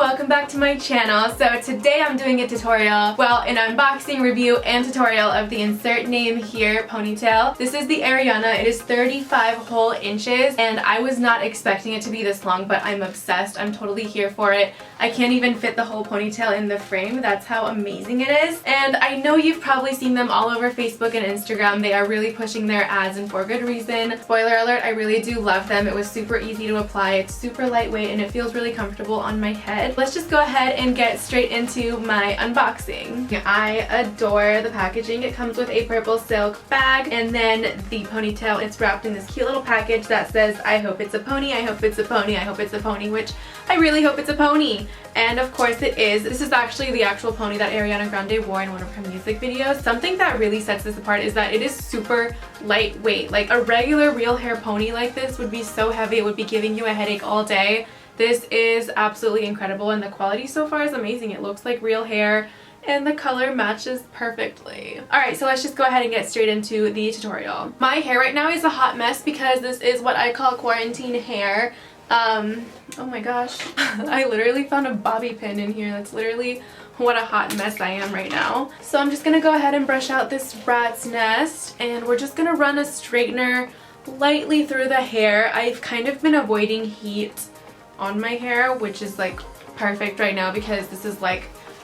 welcome back to my channel. So today I'm doing a tutorial, well, an unboxing, review, and tutorial of the insert name here ponytail. This is the Ariana. It is 35 whole inches and I was not expecting it to be this long, but I'm obsessed. I'm totally here for it. I can't even fit the whole ponytail in the frame. That's how amazing it is. And I know you've probably seen them all over Facebook and Instagram. They are really pushing their ads and for good reason. Spoiler alert, I really do love them. It was super easy to apply. It's super lightweight and it feels really comfortable on my head. Let's just go ahead and get straight into my unboxing. I adore the packaging. It comes with a purple silk bag and then the ponytail. It's wrapped in this cute little package that says, I hope it's a pony, I hope it's a pony, I hope it's a pony, which I really hope it's a pony. And of course it is. This is actually the actual pony that Ariana Grande wore in one of her music videos. Something that really sets this apart is that it is super lightweight. Like a regular real hair pony like this would be so heavy, it would be giving you a headache all day. This is absolutely incredible and the quality so far is amazing. It looks like real hair and the color matches perfectly. Alright, so let's just go ahead and get straight into the tutorial. My hair right now is a hot mess because this is what I call quarantine hair. Oh my gosh, I literally found a bobby pin in here. That's literally what a hot mess I am right now. So I'm just gonna go ahead and brush out this rat's nest and we're just gonna run a straightener lightly through the hair. I've kind of been avoiding heat on my hair, which is like perfect right now because this is like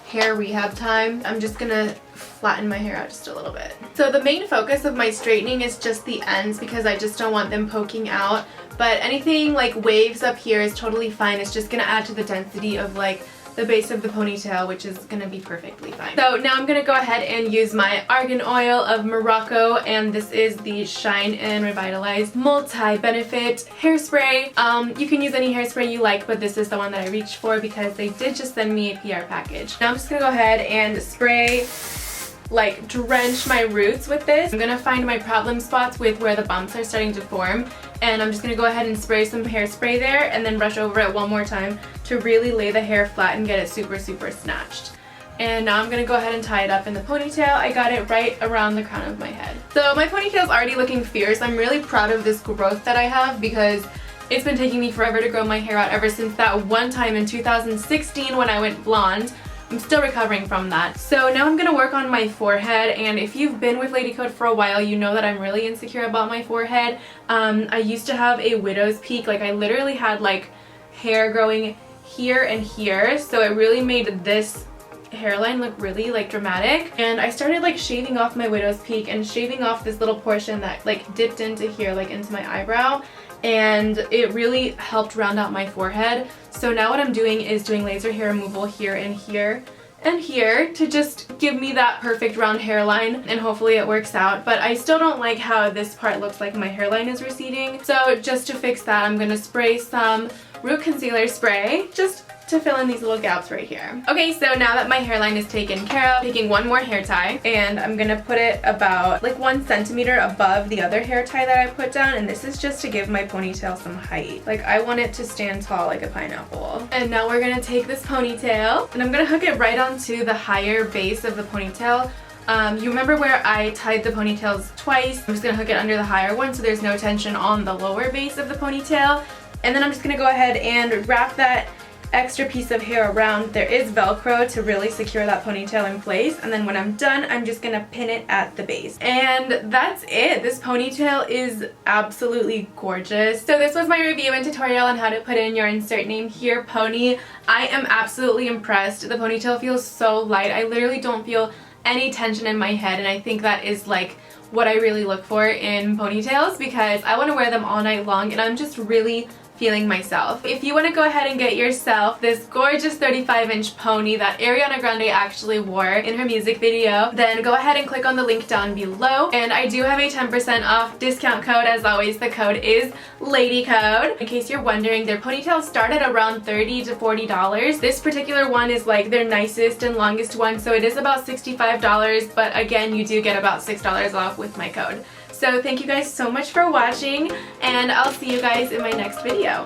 hair rehab time. I'm just gonna flatten my hair out just a little bit. So the main focus of my straightening is just the ends because I just don't want them poking out, but anything like waves up here is totally fine. It's just gonna add to the density of like the base of the ponytail, which is gonna be perfectly fine. So now I'm gonna go ahead and use my Argan Oil of Morocco, and this is the Shine and Revitalize Multi-Benefit Hairspray. You can use any hairspray you like, but this is the one that I reached for because they did just send me a PR package. Now I'm just gonna go ahead and spray, like drench my roots with this. I'm gonna find my problem spots with where the bumps are starting to form, and I'm just gonna go ahead and spray some hairspray there and then brush over it one more time to really lay the hair flat and get it super snatched. And now I'm gonna go ahead and tie it up in the ponytail. I got it right around the crown of my head. So my ponytail's already looking fierce. I'm really proud of this growth that I have because it's been taking me forever to grow my hair out ever since that one time in 2016 when I went blonde. I'm still recovering from that. So now I'm gonna work on my forehead, and if you've been with Ladycode for a while, you know that I'm really insecure about my forehead. I used to have a widow's peak. Like I literally had like hair growing here and here, so it really made this hairline look really like dramatic. And I started like shaving off my widow's peak and shaving off this little portion that like dipped into here, like into my eyebrow, and it really helped round out my forehead. So now what I'm doing is doing laser hair removal here and here and here to just give me that perfect round hairline, and hopefully it works out. But I still don't like how this part looks like my hairline is receding, so just to fix that I'm gonna spray some root concealer spray just to fill in these little gaps right here. Okay, so now that my hairline is taken care of, taking one more hair tie, and I'm gonna put it about like 1 centimeter above the other hair tie that I put down, and this is just to give my ponytail some height. Like I want it to stand tall like a pineapple. And now we're gonna take this ponytail and I'm gonna hook it right onto the higher base of the ponytail. You remember where I tied the ponytails twice? I'm just gonna hook it under the higher one so there's no tension on the lower base of the ponytail. And then I'm just gonna go ahead and wrap that extra piece of hair around. There is Velcro to really secure that ponytail in place, and then when I'm done I'm just gonna pin it at the base. And that's it. This ponytail is absolutely gorgeous. So this was my review and tutorial on how to put in your insert name here pony. I am absolutely impressed. The ponytail feels so light. I literally don't feel any tension in my head, and I think that is like what I really look for in ponytails because I want to wear them all night long and I'm just really feeling myself. If you want to go ahead and get yourself this gorgeous 35-inch pony that Ariana Grande actually wore in her music video, then go ahead and click on the link down below. And I do have a 10% off discount code. As always, the code is LADYCODE. In case you're wondering, their ponytails start at around $30 to $40. This particular one is like their nicest and longest one, so it is about $65, but again, you do get about $6 off with my code. So thank you guys so much for watching, and I'll see you guys in my next video.